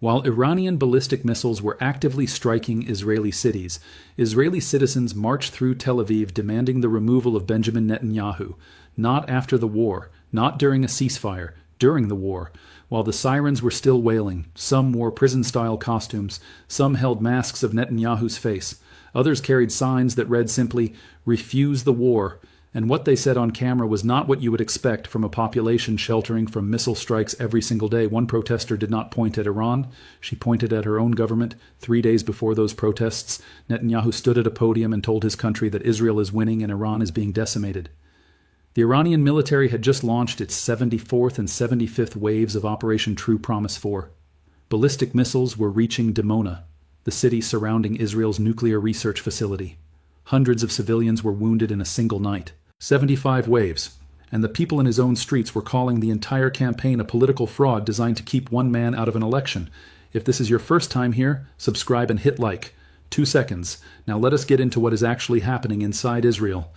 While Iranian ballistic missiles were actively striking Israeli cities, Israeli citizens marched through Tel Aviv demanding the removal of Benjamin Netanyahu, not after the war, not during a ceasefire, during the war. While the sirens were still wailing, some wore prison-style costumes, some held masks of Netanyahu's face, others carried signs that read simply, "Refuse the war," and what they said on camera was not what you would expect from a population sheltering from missile strikes every single day. One protester did not point at Iran. She pointed at her own government. 3 days before those protests, Netanyahu stood at a podium and told his country that Israel is winning and Iran is being decimated. The Iranian military had just launched its 74th and 75th waves of Operation True Promise 4. Ballistic missiles were reaching Dimona, the city surrounding Israel's nuclear research facility. Hundreds of civilians were wounded in a single night. 75 waves, and the people in his own streets were calling the entire campaign a political fraud designed to keep one man out of an election. If this is your first time here, subscribe and hit like. 2 seconds. Now let us get into what is actually happening inside Israel.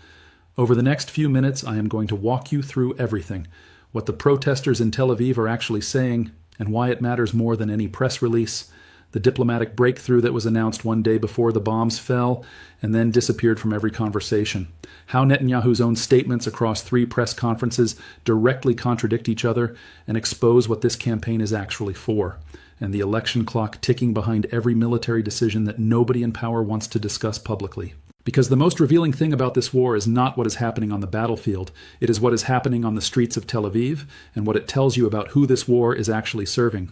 Over the next few minutes, I am going to walk you through everything. What the protesters in Tel Aviv are actually saying, and why it matters more than any press release. The diplomatic breakthrough that was announced one day before the bombs fell and then disappeared from every conversation. How Netanyahu's own statements across 3 press conferences directly contradict each other and expose what this campaign is actually for. And the election clock ticking behind every military decision that nobody in power wants to discuss publicly. Because the most revealing thing about this war is not what is happening on the battlefield. It is what is happening on the streets of Tel Aviv and what it tells you about who this war is actually serving.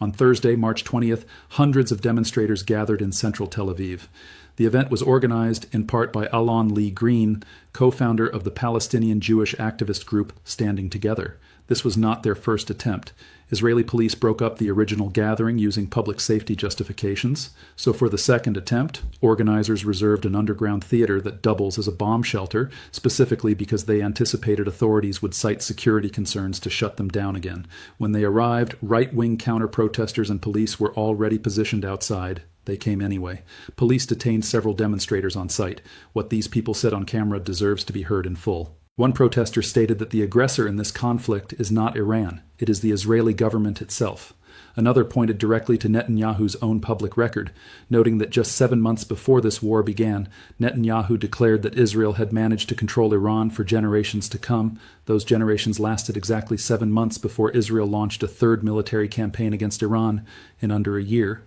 On Thursday, March 20th, hundreds of demonstrators gathered in central Tel Aviv. The event was organized in part by Alon Lee Green, co-founder of the Palestinian Jewish activist group Standing Together. This was not their first attempt. Israeli police broke up the original gathering using public safety justifications. So for the second attempt, organizers reserved an underground theater that doubles as a bomb shelter, specifically because they anticipated authorities would cite security concerns to shut them down again. When they arrived, right-wing counter-protesters and police were already positioned outside. They came anyway. Police detained several demonstrators on site. What these people said on camera deserves to be heard in full. One protester stated that the aggressor in this conflict is not Iran, it is the Israeli government itself. Another pointed directly to Netanyahu's own public record, noting that just 7 months before this war began, Netanyahu declared that Israel had managed to control Iran for generations to come. Those generations lasted exactly 7 months before Israel launched a third military campaign against Iran in under a year.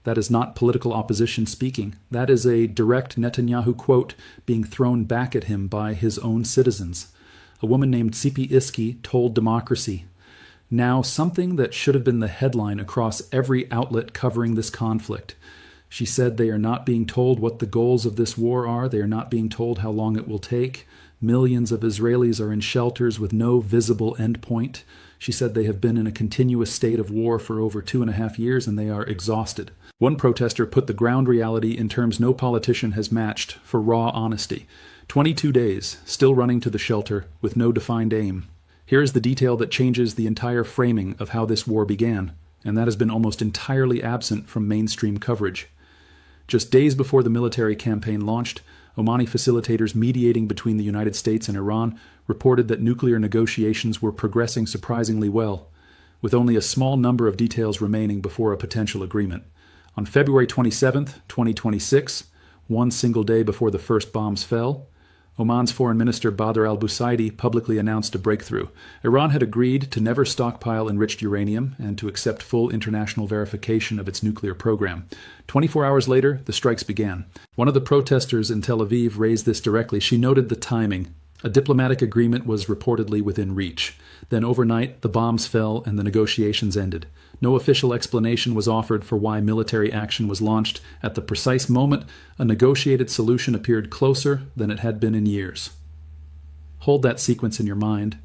That is not political opposition speaking. That is a direct Netanyahu quote being thrown back at him by his own citizens. A woman named Tzipi Iski told Democracy, now something that should have been the headline across every outlet covering this conflict. She said they are not being told what the goals of this war are. They are not being told how long it will take. Millions of Israelis are in shelters with no visible endpoint. She said they have been in a continuous state of war for over 2.5 years and they are exhausted. One protester put the ground reality in terms no politician has matched for raw honesty. 22 days, still running to the shelter with no defined aim. Here is the detail that changes the entire framing of how this war began, and that has been almost entirely absent from mainstream coverage. Just days before the military campaign launched, Omani facilitators mediating between the United States and Iran reported that nuclear negotiations were progressing surprisingly well, with only a small number of details remaining before a potential agreement. On February 27, 2026, one single day before the first bombs fell, Oman's Foreign Minister Badr al-Busaidi publicly announced a breakthrough. Iran had agreed to never stockpile enriched uranium and to accept full international verification of its nuclear program. 24 hours later, the strikes began. One of the protesters in Tel Aviv raised this directly. She noted the timing. A diplomatic agreement was reportedly within reach. Then overnight, the bombs fell and the negotiations ended. No official explanation was offered for why military action was launched. At the precise moment, a negotiated solution appeared closer than it had been in years. Hold that sequence in your mind,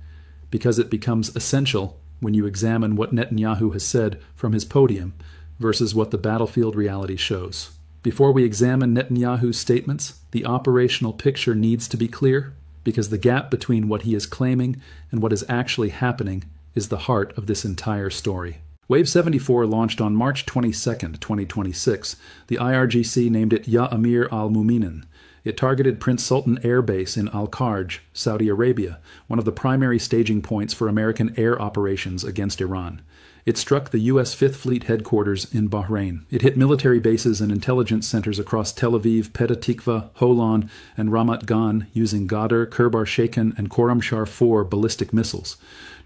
because it becomes essential when you examine what Netanyahu has said from his podium versus what the battlefield reality shows. Before we examine Netanyahu's statements, the operational picture needs to be clear, because the gap between what he is claiming and what is actually happening is the heart of this entire story. Wave 74 launched on March 22, 2026. The IRGC named it Ya Amir al-Muminin. It targeted Prince Sultan Air Base in Al-Kharj, Saudi Arabia, one of the primary staging points for American air operations against Iran. It struck the U.S. Fifth Fleet headquarters in Bahrain. It hit military bases and intelligence centers across Tel Aviv, Petah Tikva, Holon, and Ramat Gan using Ghadir, Kerbar Sheikhan, and Khorramshahr 4 ballistic missiles.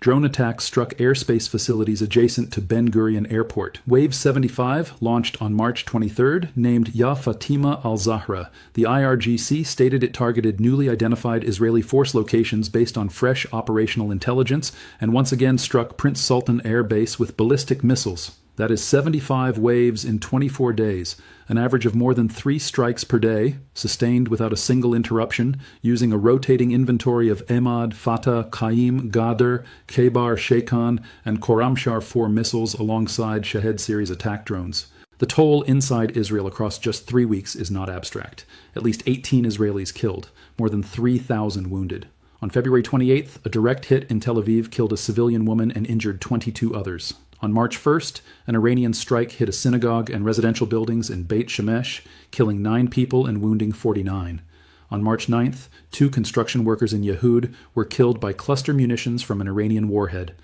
Drone attacks struck airspace facilities adjacent to Ben Gurion Airport. Wave 75, launched on March 23rd, named Ya Fatima al-Zahra. The IRGC stated it targeted newly identified Israeli force locations based on fresh operational intelligence, and once again struck Prince Sultan Air Base with ballistic missiles. That is 75 waves in 24 days, an average of more than 3 strikes per day, sustained without a single interruption, using a rotating inventory of Emad, Fatah, Qaim, Ghadir, Khaybar, Sheikhan, and Khorramshahr 4 missiles alongside Shahed series attack drones. The toll inside Israel across just 3 weeks is not abstract. At least 18 Israelis killed, more than 3,000 wounded. On February 28th, a direct hit in Tel Aviv killed a civilian woman and injured 22 others. On March 1st, an Iranian strike hit a synagogue and residential buildings in Beit Shemesh, killing 9 people and wounding 49. On March 9th, 2 construction workers in Yehud were killed by cluster munitions from an Iranian warhead.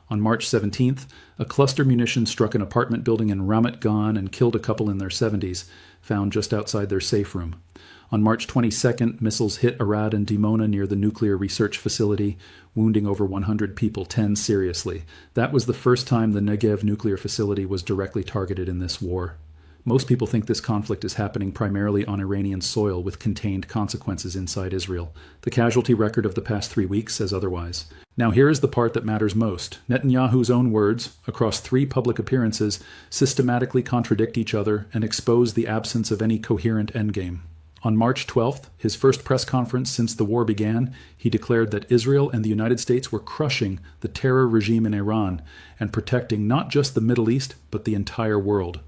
On March 17th, a cluster munition struck an apartment building in Ramat Gan and killed a couple in their 70s, found just outside their safe room. On March 22nd, missiles hit Arad and Dimona near the nuclear research facility, wounding over 100 people, 10 seriously. That was the first time the Negev nuclear facility was directly targeted in this war. Most people think this conflict is happening primarily on Iranian soil with contained consequences inside Israel. The casualty record of the past 3 weeks says otherwise. Now here is the part that matters most. Netanyahu's own words, across 3 public appearances, systematically contradict each other and expose the absence of any coherent endgame. On March 12th, his first press conference since the war began, he declared that Israel and the United States were crushing the terror regime in Iran and protecting not just the Middle East, but the entire world.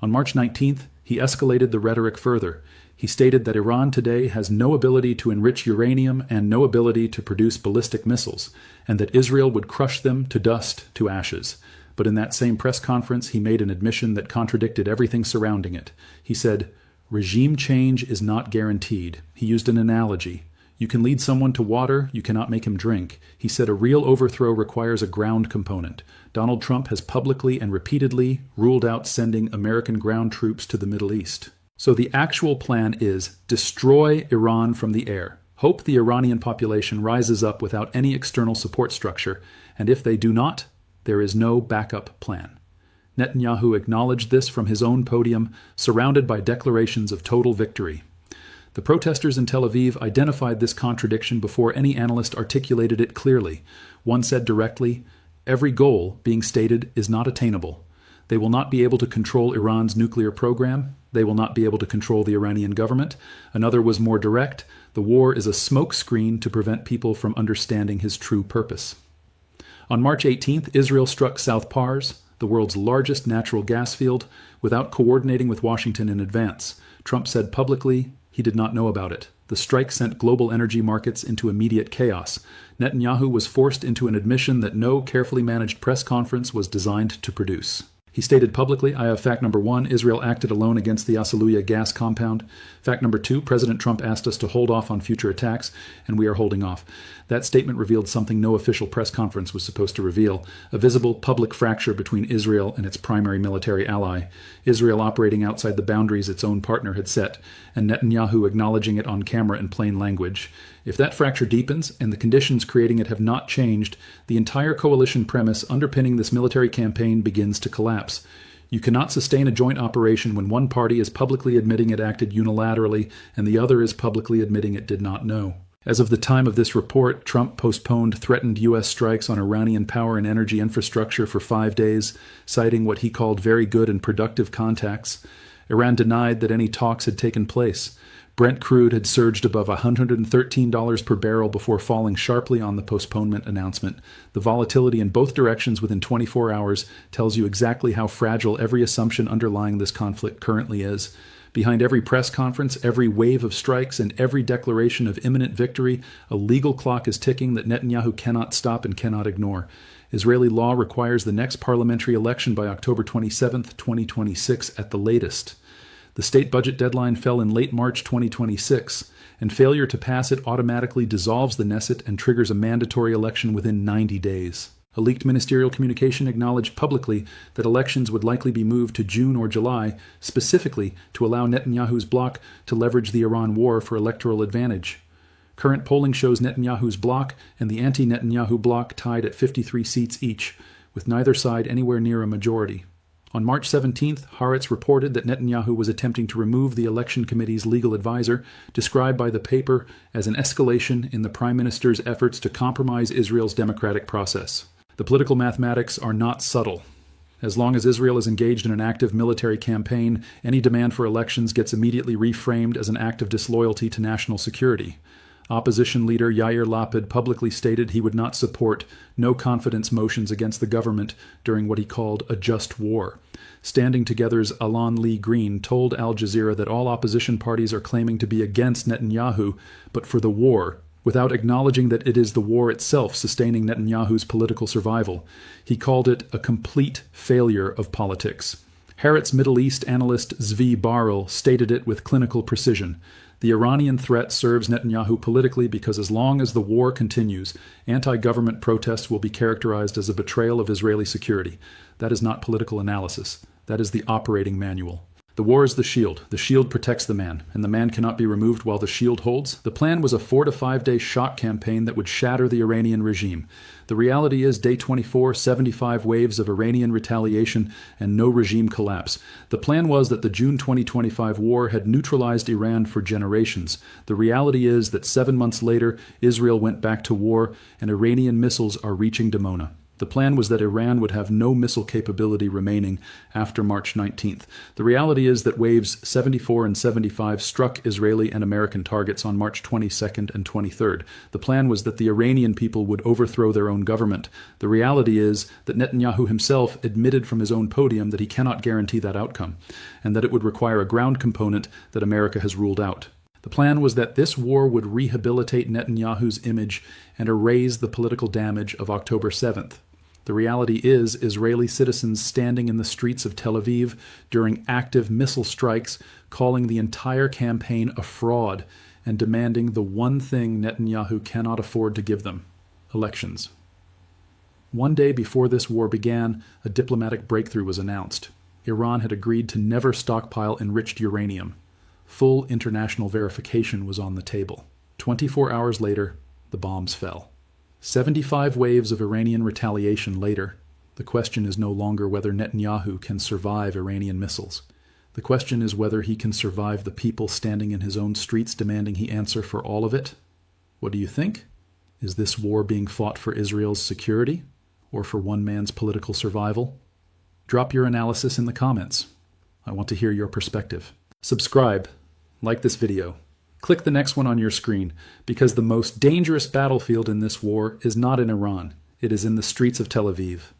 On March 19th, he escalated the rhetoric further. He stated that Iran today has no ability to enrich uranium and no ability to produce ballistic missiles, and that Israel would crush them to dust, to ashes. But in that same press conference, he made an admission that contradicted everything surrounding it. He said, "Regime change is not guaranteed." He used an analogy. You can lead someone to water, you cannot make him drink. He said a real overthrow requires a ground component. Donald Trump has publicly and repeatedly ruled out sending American ground troops to the Middle East. So the actual plan is destroy Iran from the air. Hope the Iranian population rises up without any external support structure, and if they do not, there is no backup plan. Netanyahu acknowledged this from his own podium, surrounded by declarations of total victory. The protesters in Tel Aviv identified this contradiction before any analyst articulated it clearly. One said directly, "Every goal being stated is not attainable. They will not be able to control Iran's nuclear program. They will not be able to control the Iranian government." Another was more direct. "The war is a smokescreen to prevent people from understanding his true purpose." On March 18th, Israel struck South Pars, the world's largest natural gas field, without coordinating with Washington in advance. Trump said publicly he did not know about it. The strike sent global energy markets into immediate chaos. Netanyahu was forced into an admission that no carefully managed press conference was designed to produce. He stated publicly, "I have fact number 1, Israel acted alone against the Asaluya gas compound. Fact number 2, President Trump asked us to hold off on future attacks, and we are holding off." That statement revealed something no official press conference was supposed to reveal, a visible public fracture between Israel and its primary military ally, Israel operating outside the boundaries its own partner had set, and Netanyahu acknowledging it on camera in plain language. If that fracture deepens, and the conditions creating it have not changed, the entire coalition premise underpinning this military campaign begins to collapse. You cannot sustain a joint operation when one party is publicly admitting it acted unilaterally and the other is publicly admitting it did not know. As of the time of this report, Trump postponed threatened U.S. strikes on Iranian power and energy infrastructure for 5 days, citing what he called very good and productive contacts. Iran denied that any talks had taken place. Brent crude had surged above $113 per barrel before falling sharply on the postponement announcement. The volatility in both directions within 24 hours tells you exactly how fragile every assumption underlying this conflict currently is. Behind every press conference, every wave of strikes, and every declaration of imminent victory, a legal clock is ticking that Netanyahu cannot stop and cannot ignore. Israeli law requires the next parliamentary election by October 27, 2026 at the latest. The state budget deadline fell in late March 2026, and failure to pass it automatically dissolves the Knesset and triggers a mandatory election within 90 days. A leaked ministerial communication acknowledged publicly that elections would likely be moved to June or July, specifically to allow Netanyahu's bloc to leverage the Iran war for electoral advantage. Current polling shows Netanyahu's bloc and the anti-Netanyahu bloc tied at 53 seats each, with neither side anywhere near a majority. On March 17th, Haaretz reported that Netanyahu was attempting to remove the election committee's legal advisor, described by the paper as an escalation in the prime minister's efforts to compromise Israel's democratic process. The political mathematics are not subtle. As long as Israel is engaged in an active military campaign, any demand for elections gets immediately reframed as an act of disloyalty to national security. Opposition leader Yair Lapid publicly stated he would not support no-confidence motions against the government during what he called a just war. Standing Together's Alon Lee Green told Al Jazeera that all opposition parties are claiming to be against Netanyahu, but for the war, without acknowledging that it is the war itself sustaining Netanyahu's political survival. He called it a complete failure of politics. Haaretz Middle East analyst Zvi Barel stated it with clinical precision. The Iranian threat serves Netanyahu politically because as long as the war continues, anti-government protests will be characterized as a betrayal of Israeli security. That is not political analysis. That is the operating manual. The war is the shield. The shield protects the man, and the man cannot be removed while the shield holds. The plan was a 4 to 5 day shock campaign that would shatter the Iranian regime. The reality is, day 24, 75 waves of Iranian retaliation and no regime collapse. The plan was that the June 2025 war had neutralized Iran for generations. The reality is that 7 months later, Israel went back to war, and Iranian missiles are reaching Dimona. The plan was that Iran would have no missile capability remaining after March 19th. The reality is that waves 74 and 75 struck Israeli and American targets on March 22nd and 23rd. The plan was that the Iranian people would overthrow their own government. The reality is that Netanyahu himself admitted from his own podium that he cannot guarantee that outcome, and that it would require a ground component that America has ruled out. The plan was that this war would rehabilitate Netanyahu's image and erase the political damage of October 7th. The reality is Israeli citizens standing in the streets of Tel Aviv during active missile strikes, calling the entire campaign a fraud and demanding the one thing Netanyahu cannot afford to give them: elections. One day before this war began, a diplomatic breakthrough was announced. Iran had agreed to never stockpile enriched uranium. Full international verification was on the table. 24 hours later, the bombs fell. 75 waves of Iranian retaliation later, the question is no longer whether Netanyahu can survive Iranian missiles. The question is whether he can survive the people standing in his own streets demanding he answer for all of it. What do you think? Is this war being fought for Israel's security or for one man's political survival? Drop your analysis in the comments. I want to hear your perspective. Subscribe, like this video. Click the next one on your screen, because the most dangerous battlefield in this war is not in Iran. It is in the streets of Tel Aviv.